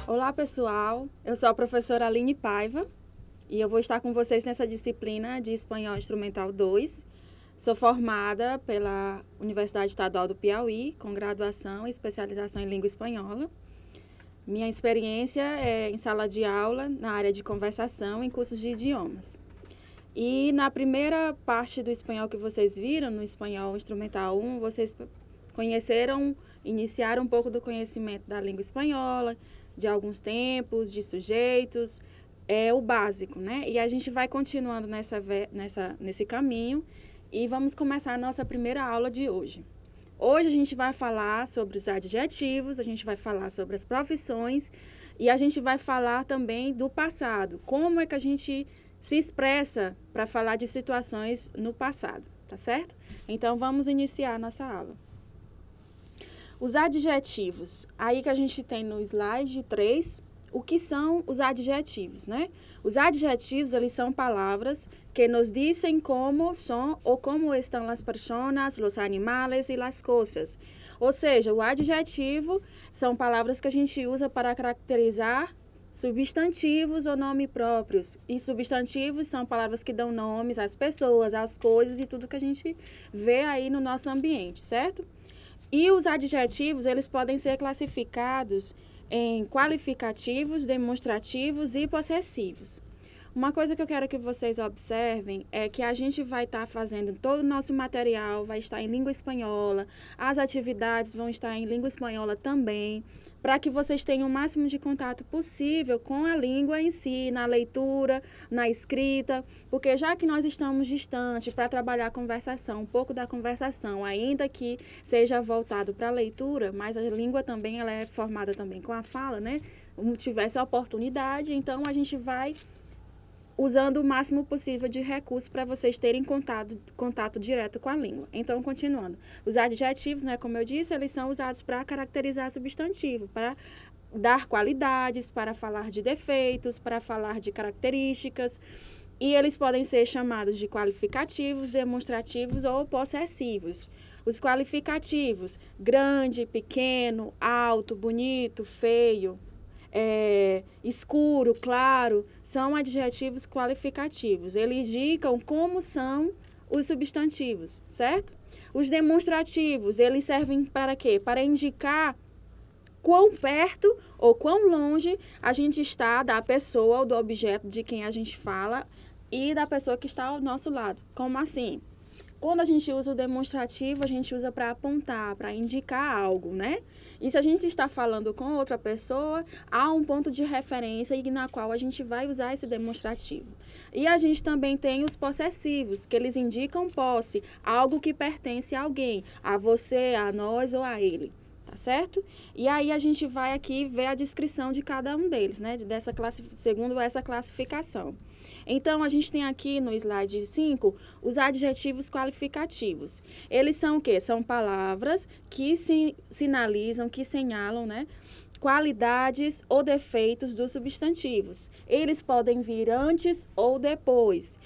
Olá pessoal, eu sou a professora Aline Paiva e eu vou estar com vocês nessa disciplina de Espanhol Instrumental 2. Sou formada pela Universidade Estadual do Piauí, com graduação e especialização em língua espanhola. Minha experiência é em sala de aula, na área de conversação, em cursos de idiomas. E na primeira parte do espanhol que vocês viram, no Espanhol Instrumental 1, vocês iniciaram um pouco do conhecimento da língua espanhola, de alguns tempos, de sujeitos, é o básico, né? E a gente vai continuando nesse caminho e vamos começar a nossa primeira aula de hoje. Hoje a gente vai falar sobre os adjetivos, a gente vai falar sobre as profissões e a gente vai falar também do passado, como é que a gente se expressa para falar de situações no passado, tá certo? Então vamos iniciar a nossa aula. Os adjetivos, aí que a gente tem no slide 3, o que são os adjetivos, né? Os adjetivos, eles são palavras que nos dizem como são ou como estão as pessoas, os animais e as coisas. Ou seja, o adjetivo são palavras que a gente usa para caracterizar substantivos ou nomes próprios. E substantivos são palavras que dão nomes às pessoas, às coisas e tudo que a gente vê aí no nosso ambiente, certo? E os adjetivos, eles podem ser classificados em qualificativos, demonstrativos e possessivos. Uma coisa que eu quero que vocês observem é que a gente vai estar fazendo todo o nosso material, vai estar em língua espanhola, as atividades vão estar em língua espanhola também, para que vocês tenham o máximo de contato possível com a língua em si, na leitura, na escrita, porque já que nós estamos distantes para trabalhar a conversação, um pouco da conversação, ainda que seja voltado para a leitura, mas a língua também ela é formada também com a fala, né? Tivesse a oportunidade, então a gente vai usando o máximo possível de recursos para vocês terem contato direto com a língua. Então, continuando. Os adjetivos, né, como eu disse, eles são usados para caracterizar substantivo, para dar qualidades, para falar de defeitos, para falar de características. E eles podem ser chamados de qualificativos, demonstrativos ou possessivos. Os qualificativos, grande, pequeno, alto, bonito, feio, escuro, claro, são adjetivos qualificativos. Eles indicam como são os substantivos, certo? Os demonstrativos, eles servem para quê? Para indicar quão perto ou quão longe a gente está da pessoa ou do objeto de quem a gente fala e da pessoa que está ao nosso lado. Como assim? Quando a gente usa o demonstrativo, a gente usa para apontar, para indicar algo, né? E se a gente está falando com outra pessoa, há um ponto de referência na qual a gente vai usar esse demonstrativo. E a gente também tem os possessivos, que eles indicam posse, algo que pertence a alguém, a você, a nós ou a ele, tá certo? E aí a gente vai aqui ver a descrição de cada um deles, né? Segundo essa classificação. Então, a gente tem aqui no slide 5 os adjetivos qualificativos. Eles são o quê? São palavras que sinalizam, que señalam, né, qualidades ou defeitos dos substantivos. Eles podem vir antes ou depois.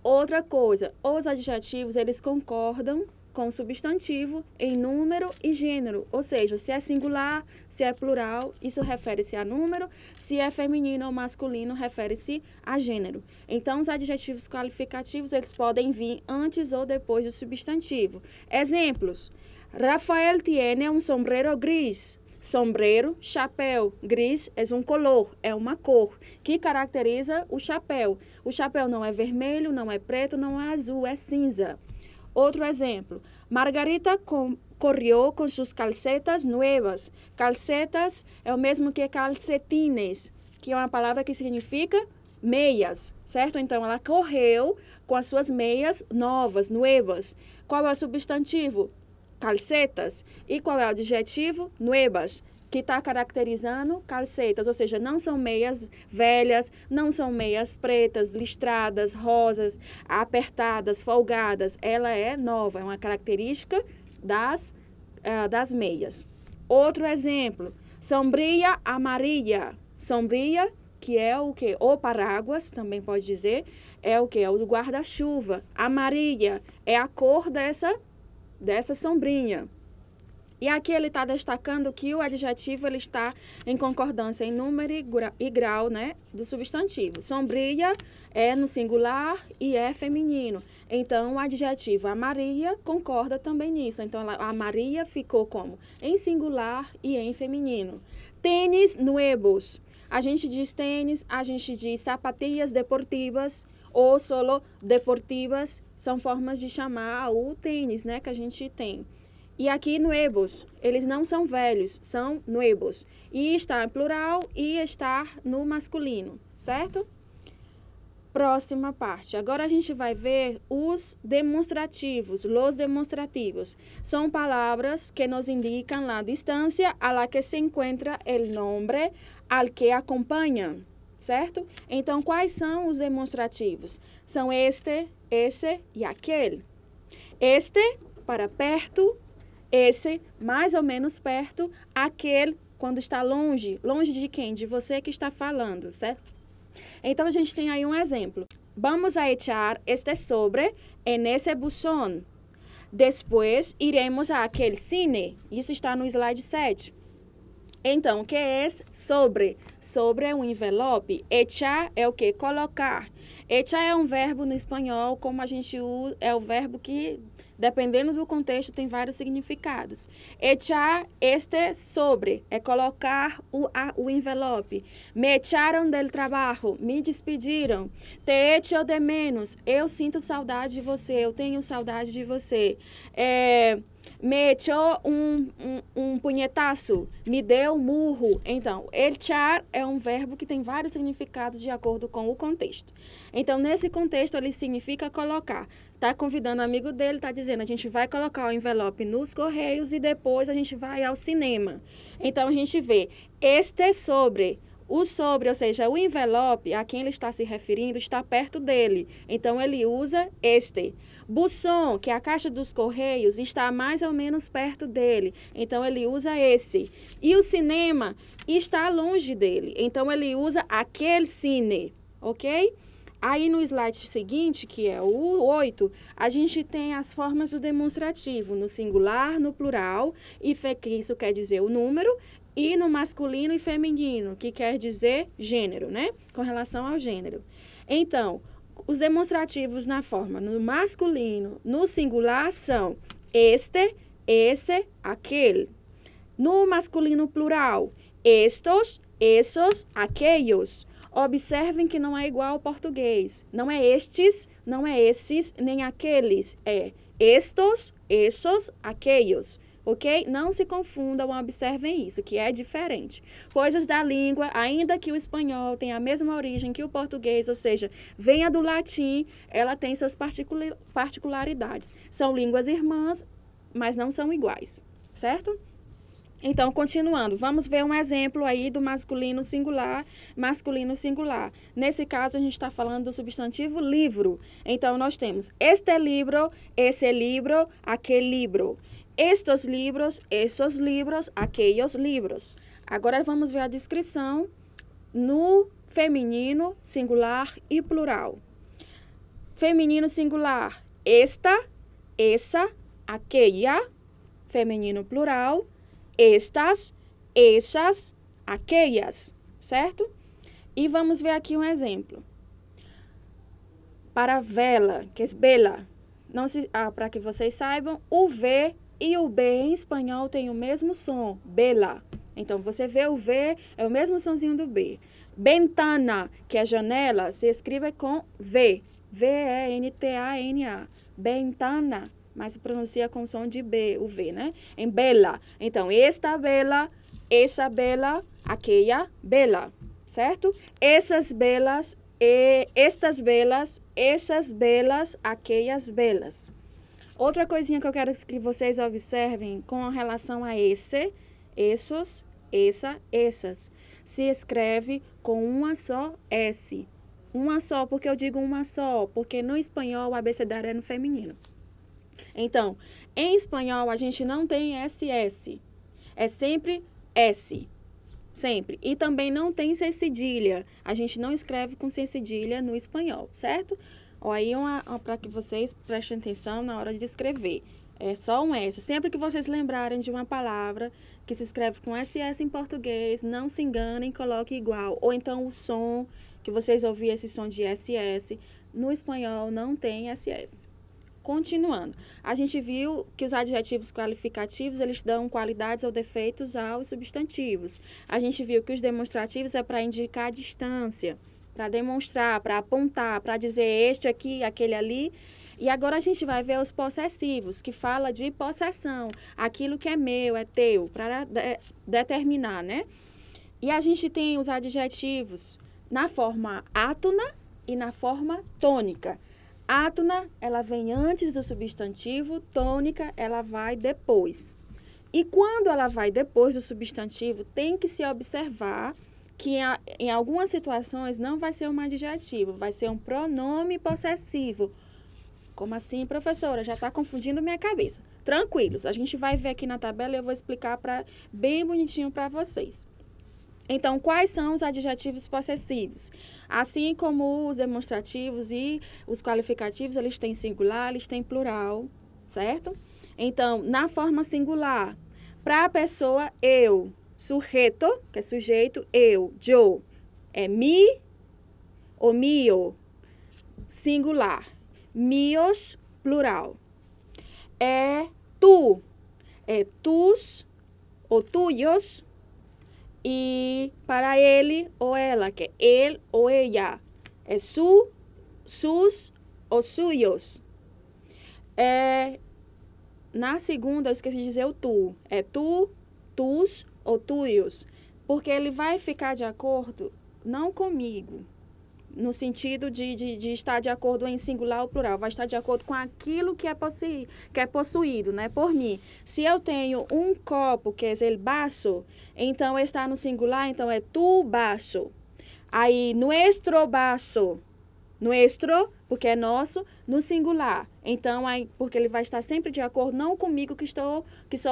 Outra coisa, os adjetivos, eles concordam com o substantivo em número e gênero, ou seja, se é singular, se é plural, isso refere-se a número, se é feminino ou masculino, refere-se a gênero. Então, os adjetivos qualificativos, eles podem vir antes ou depois do substantivo. Exemplos: Rafael tiene un sombrero gris. Sombrero, chapéu. Gris é um color, é uma cor que caracteriza o chapéu. O chapéu não é vermelho, não é preto, não é azul, é cinza. Outro exemplo, Margarita corrió com suas calcetas nuevas. Calcetas é o mesmo que calcetines, que é uma palavra que significa meias, certo? Então, ela correu com as suas meias novas, nuevas. Qual é o substantivo? Calcetas. E qual é o adjetivo? Nuevas, que está caracterizando calcetas, ou seja, não são meias velhas, não são meias pretas, listradas, rosas, apertadas, folgadas. Ela é nova, é uma característica das das meias. Outro exemplo, sombria amarilla. Sombria, que é o quê? Ou paráguas, também pode dizer, é o quê? É o do guarda-chuva. Amarilla é a cor dessa sombrinha. E aqui ele está destacando que o adjetivo ele está em concordância em número e grau, né, do substantivo. Sombria é no singular e é feminino. Então, o adjetivo amarilla concorda também nisso. Então, a Maria ficou como? Em singular e em feminino. Tênis nuevos. A gente diz tênis, a gente diz sapatilhas deportivas ou solo deportivas. São formas de chamar o tênis, né, que a gente tem. E aqui, nuevos, eles não são velhos, são nuevos. E está em plural e está no masculino, certo? Próxima parte. Agora a gente vai ver os demonstrativos. Los demonstrativos são palavras que nos indicam a distância a la que se encontra el nombre al que acompanha, certo? Então, quais são os demonstrativos? São este, esse e aquele. Este, para perto. Esse, mais ou menos perto. Aquele, quando está longe. Longe de quem? De você que está falando, certo? Então, a gente tem aí um exemplo. Vamos a echar este sobre en ese buzón. Depois, iremos a aquele cine. Isso está no slide 7. Então, o que é sobre? Sobre é um envelope. Echar é o quê? Colocar. Echar é um verbo no espanhol, como a gente usa, é o verbo que, dependendo do contexto, tem vários significados. Echar este sobre é colocar o envelope. Me echaram del trabajo, me despediram. Te echo de menos, eu sinto saudade de você, eu tenho saudade de você. Me echou um punhetaço, me deu um murro. Então, echar é um verbo que tem vários significados de acordo com o contexto. Então, nesse contexto, ele significa colocar. Está convidando o amigo dele, está dizendo, a gente vai colocar o envelope nos correios e depois a gente vai ao cinema. Então, a gente vê este sobre. O sobre, ou seja, o envelope a quem ele está se referindo, está perto dele. Então, ele usa este. Buzón, que é a caixa dos correios, está mais ou menos perto dele. Então, ele usa esse. E o cinema está longe dele. Então, ele usa aquele cine, ok? Aí, no slide seguinte, que é o 8, a gente tem as formas do demonstrativo, no singular, no plural, e que isso quer dizer o número, e no masculino e feminino, que quer dizer gênero, né? Com relação ao gênero. Então, os demonstrativos na forma no masculino, no singular, são este, esse, aquele. No masculino plural, estos, essos, aqueles. Observem que não é igual ao português. Não é estes, não é esses, nem aqueles. É estos, essos, aqueles. Ok? Não se confundam, observem isso, que é diferente. Coisas da língua, ainda que o espanhol tenha a mesma origem que o português, ou seja, venha do latim, ela tem suas particularidades. São línguas irmãs, mas não são iguais, certo? Então, continuando, vamos ver um exemplo aí do masculino singular. Nesse caso, a gente está falando do substantivo livro. Então, nós temos este libro, esse livro, aquele livro. Estes livros, esses livros, aqueles livros. Agora, vamos ver a descrição no feminino, singular e plural. Feminino singular, esta, essa, aquella. Feminino plural, estas, essas, aquellas, certo? E vamos ver aqui um exemplo. Para vela, que é bela. Para que vocês saibam, o V e o B em espanhol tem o mesmo som, bela. Então, você vê o V, é o mesmo sonzinho do B. Ventana, que é janela, se escreve com V. V-E-N-T-A-N-A. Ventana, mas se pronuncia com som de B, o V, né? Em bela. Então, esta bela, essa bela, aquela bela, certo? Essas belas, estas belas, essas belas, aquelas belas. Outra coisinha que eu quero que vocês observem com relação a esse, esses, essa, essas. Se escreve com uma só S. Uma só, porque eu digo uma só, porque no espanhol o abecedário é no feminino. Então, em espanhol, a gente não tem SS. É sempre S. Sempre. E também não tem C cedilha. A gente não escreve com C cedilha no espanhol, certo? Ó, aí para que vocês prestem atenção na hora de escrever. É só um S. Sempre que vocês lembrarem de uma palavra que se escreve com SS em português, não se enganem, coloque igual. Ou então o som, que vocês ouviram esse som de SS, no espanhol não tem SS. Continuando, a gente viu que os adjetivos qualificativos, eles dão qualidades ou defeitos aos substantivos. A gente viu que os demonstrativos é para indicar a distância, para demonstrar, para apontar, para dizer este aqui, aquele ali. E agora a gente vai ver os possessivos, que fala de possessão, aquilo que é meu, é teu, para determinar, né? E a gente tem os adjetivos na forma átona e na forma tônica. Átona, ela vem antes do substantivo, tônica, ela vai depois. E quando ela vai depois do substantivo, tem que se observar que em algumas situações não vai ser um adjetivo, vai ser um pronome possessivo. Como assim, professora? Já está confundindo minha cabeça. Tranquilos, a gente vai ver aqui na tabela e eu vou explicar bem bonitinho para vocês. Então, quais são os adjetivos possessivos? Assim como os demonstrativos e os qualificativos, eles têm singular, eles têm plural, certo? Então, na forma singular, para a pessoa eu, sujeito, que é sujeito, eu, yo, é mi ou mio, singular. Mios, plural. É tu, é tus ou tuyos. E para ele ou ela, que é ele ou ella, é su, sus ou suyos. Na segunda, eu esqueci de dizer o tu. É tu, tus ou tuyos. Porque ele vai ficar de acordo, não comigo, no sentido de estar de acordo em singular ou plural. Vai estar de acordo com aquilo que é possuído, né, por mim. Se eu tenho um copo, que é el vaso, então está no singular, então é tu vaso. Aí, nuestro vaso. Nuestro, porque é nosso, no singular. Então, aí, porque ele vai estar sempre de acordo, não comigo que sou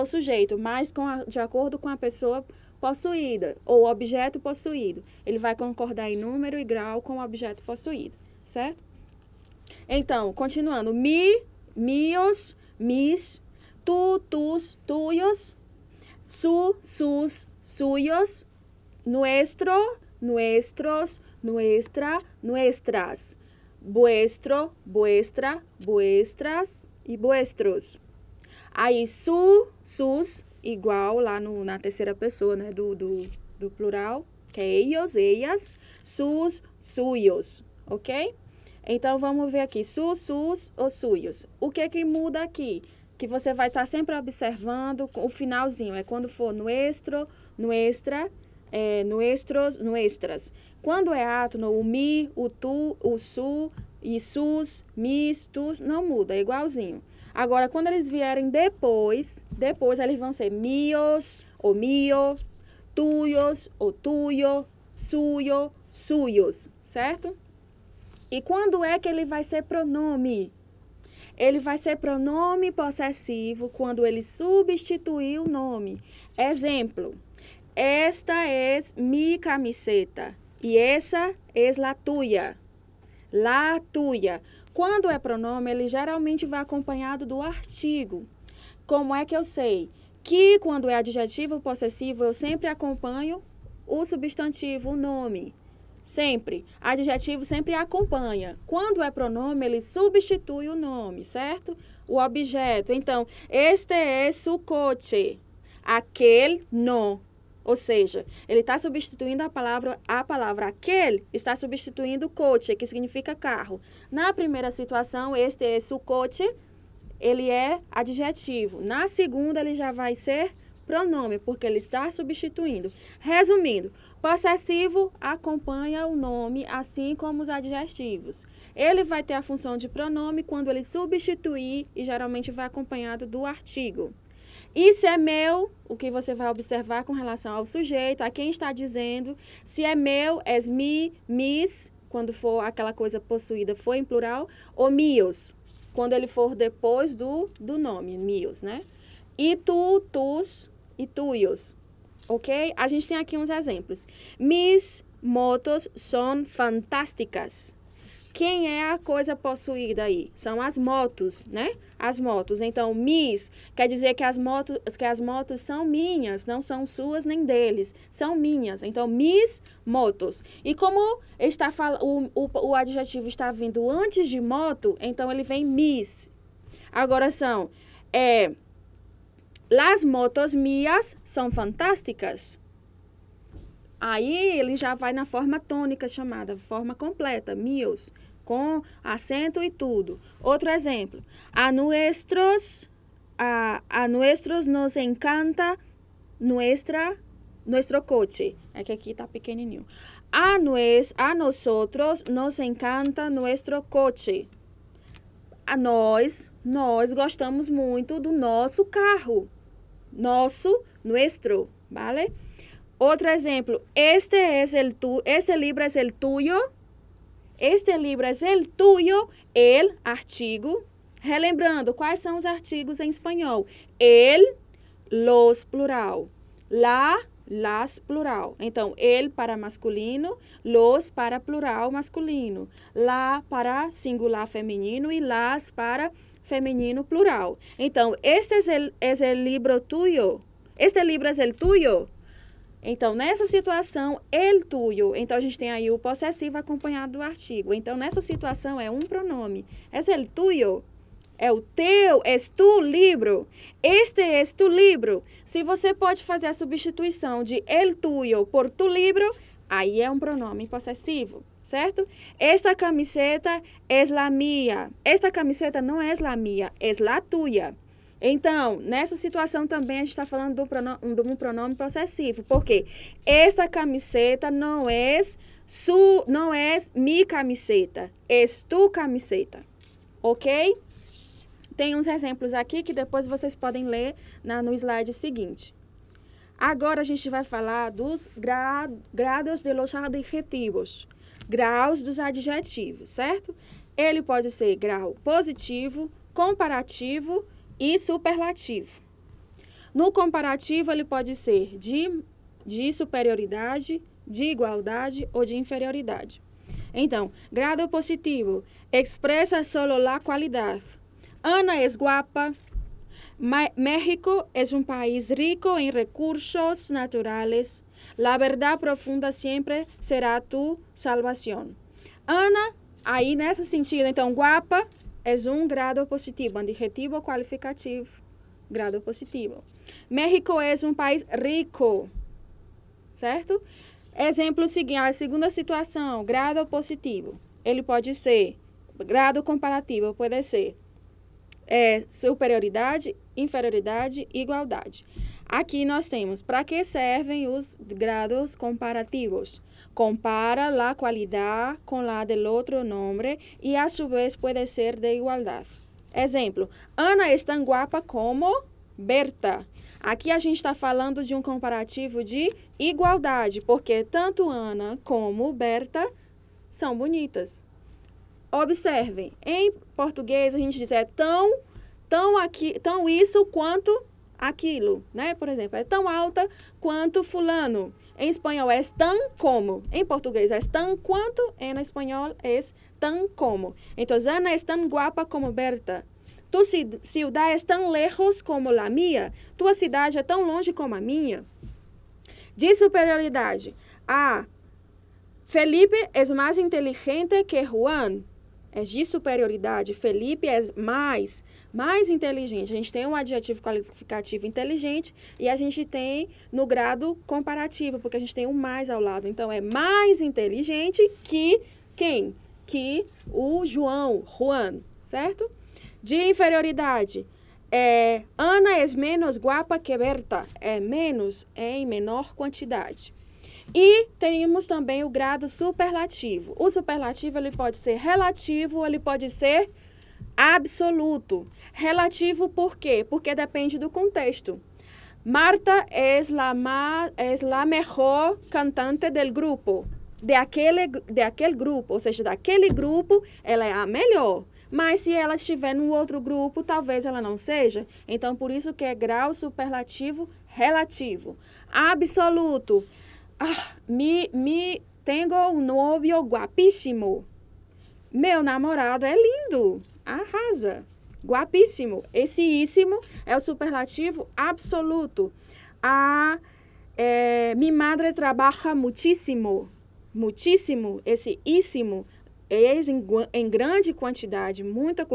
o sujeito, mas de acordo com a pessoa possuída, ou objeto possuído. Ele vai concordar em número e grau com o objeto possuído, certo? Então, continuando. Mi, mios, mis, tu, tus, tuyos, su, sus, suyos, nuestro, nuestros, nuestra, nuestras, vuestro, vuestra, vuestras e vuestros. Aí, su, sus, igual lá na terceira pessoa, né, do plural, que é ellos, ellas, sus, suyos, ok? Então, vamos ver aqui, sus ou suyos. O que muda aqui? Que você vai estar sempre observando o finalzinho, é quando for nuestro, nuestra, nuestros, nuestras. Quando é átono, o mi, o tu, o su, e sus, mis, tus, não muda, é igualzinho. Agora, quando eles vierem depois eles vão ser mios ou mio, tuyos ou tuyo, suyo, suyos, certo? E quando é que ele vai ser pronome? Ele vai ser pronome possessivo quando ele substituir o nome. Exemplo, esta es mi camiseta e essa es la tuya. La tuya. Quando é pronome, ele geralmente vai acompanhado do artigo. Como é que eu sei? Que quando é adjetivo possessivo, eu sempre acompanho o substantivo, o nome. Sempre. Adjetivo sempre acompanha. Quando é pronome, ele substitui o nome, certo? O objeto. Então, este é su coche. Aquele no. Ou seja, ele está substituindo a palavra aquele, está substituindo coche, que significa carro. Na primeira situação, este é su coche, ele é adjetivo. Na segunda, ele já vai ser pronome, porque ele está substituindo. Resumindo, possessivo acompanha o nome, assim como os adjetivos. Ele vai ter a função de pronome quando ele substituir e geralmente vai acompanhado do artigo. Isso é meu, o que você vai observar com relação ao sujeito, a quem está dizendo. Se é meu, es mi, mis, quando for aquela coisa possuída, for em plural, ou mios. quando ele for depois do nome, míos, né? E tu, tus e tuyos, ok? A gente tem aqui uns exemplos. Mis motos são fantásticas. Quem é a coisa possuída aí? São as motos, né? As motos. Então, mis quer dizer que as motos são minhas, não são suas nem deles, são minhas. Então, mis motos. E como está o adjetivo está vindo antes de moto, então ele vem mis. Agora são, las motos mías são fantásticas. Aí ele já vai na forma tônica chamada, forma completa, míos, com acento e tudo. Outro exemplo. A nuestros nos encanta nuestro coche. É que aqui tá pequenininho. A nosotros nos encanta nuestro coche. Nós gostamos muito do nosso carro. Nuestro, ¿vale? Outro exemplo. Este libro es el tuyo. Este libro es el tuyo, el artigo. Relembrando, quais são os artigos em espanhol? El, los plural. La, las plural. Então, el para masculino, los para plural masculino. La para singular feminino e las para feminino plural. Então, este es el libro tuyo. Este libro es el tuyo. Então, nessa situação, el tuyo. Então, a gente tem aí o possessivo acompanhado do artigo. Então, nessa situação, é um pronome. Es el tuyo. É o teu, es tu livro. Este es tu livro. Se você pode fazer a substituição de el tuyo por tu livro, aí é um pronome possessivo, certo? Esta camiseta es la mía. Esta camiseta não é la mía, es la tuya. Então, nessa situação também a gente está falando de um pronome possessivo, porque esta camiseta não é mi camiseta, é tu camiseta, ok? Tem uns exemplos aqui que depois vocês podem ler no slide seguinte. Agora a gente vai falar dos grados de los adjetivos, graus dos adjetivos, certo? Ele pode ser grau positivo, comparativo e superlativo. No comparativo, ele pode ser de superioridade, de igualdade ou de inferioridade. Então, grado positivo, expressa solo la qualidad. Ana es guapa. México es un país rico en recursos naturales. La verdad profunda siempre será tu salvación. Ana, aí nesse sentido, então, guapa é um grado positivo, adjetivo qualificativo, grado positivo. México é um país rico, certo? Exemplo seguinte, a segunda situação, grado positivo. Ele pode ser, grado comparativo, pode ser superioridade, inferioridade, igualdade. Aqui nós temos, para que servem os grados comparativos? Compara la qualidad con la del otro nombre y a su vez puede ser de igualdad. Exemplo, Ana é tão guapa como Berta. Aqui a gente está falando de um comparativo de igualdade, porque tanto Ana como Berta são bonitas. Observem, em português a gente diz tão isso quanto aquilo, né? Por exemplo, é tão alta quanto fulano. Em espanhol é tan como. Em português é tan quanto. Em espanhol é tan como. Então, Ana é tão guapa como Berta. Tu ciudad é tão lejos como la mía. Tua cidade é tão longe como a minha. De superioridade. Felipe é mais inteligente que Juan. É de superioridade. Felipe é mais inteligente. A gente tem um adjetivo qualificativo inteligente e a gente tem no grado comparativo, porque a gente tem um mais ao lado. Então, é mais inteligente que quem? Que o Juan, certo? De inferioridade. Ana é menos guapa que Berta. É menos, em menor quantidade. E temos também o grado superlativo. O superlativo ele pode ser relativo, ele pode ser absoluto. Relativo por quê? Porque depende do contexto. Marta é la mejor cantante del grupo. De aquele grupo, ou seja, daquele grupo, ela é a melhor. Mas se ela estiver no outro grupo, talvez ela não seja. Então, por isso que é grau superlativo relativo. Absoluto. Tenho um novio guapíssimo. Meu namorado é lindo. Arrasa. Guapíssimo. Esse íssimo é o superlativo absoluto. Mi madre trabaja muchísimo. Muchíssimo. Esse íssimo é em grande quantidade, muita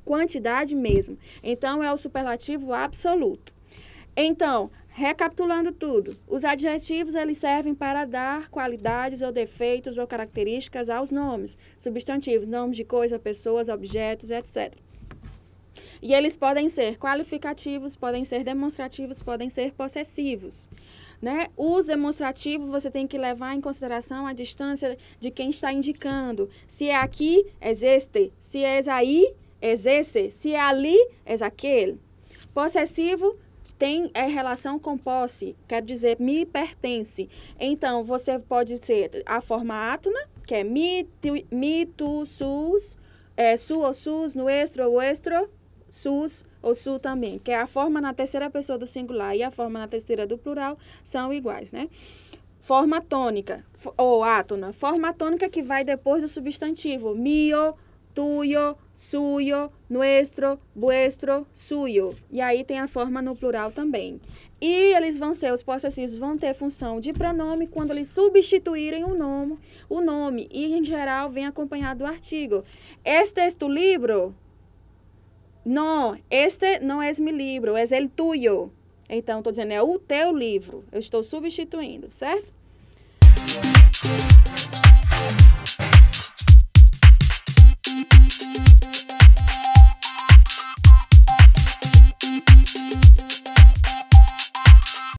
quantidade mesmo. Então, é o superlativo absoluto. Então, recapitulando tudo, os adjetivos eles servem para dar qualidades ou defeitos ou características aos nomes. Substantivos, nomes de coisa, pessoas, objetos, etc. E eles podem ser qualificativos, podem ser demonstrativos, podem ser possessivos. Né? Os demonstrativos, você tem que levar em consideração a distância de quem está indicando. Se é aqui, é este. Se é aí, é esse. Se é ali, é aquele. Possessivo tem relação com posse, quer dizer, me pertence. Então, você pode ser a forma átona, que é mi, tu, sus, su ou sus, nuestro, vuestro, sus ou su também, que é a forma na terceira pessoa do singular e a forma na terceira do plural são iguais, né? Forma tônica, ou átona, forma tônica que vai depois do substantivo, mio, tuyo, suyo, nuestro, vuestro, suyo. E aí tem a forma no plural também. E eles vão ser, os possessivos vão ter função de pronome quando eles substituírem o nome. E, em geral, vem acompanhado do artigo. Este es tu libro? Não, este não é mi libro, é el tuyo. Então, estou dizendo, é o teu livro. Eu estou substituindo, certo?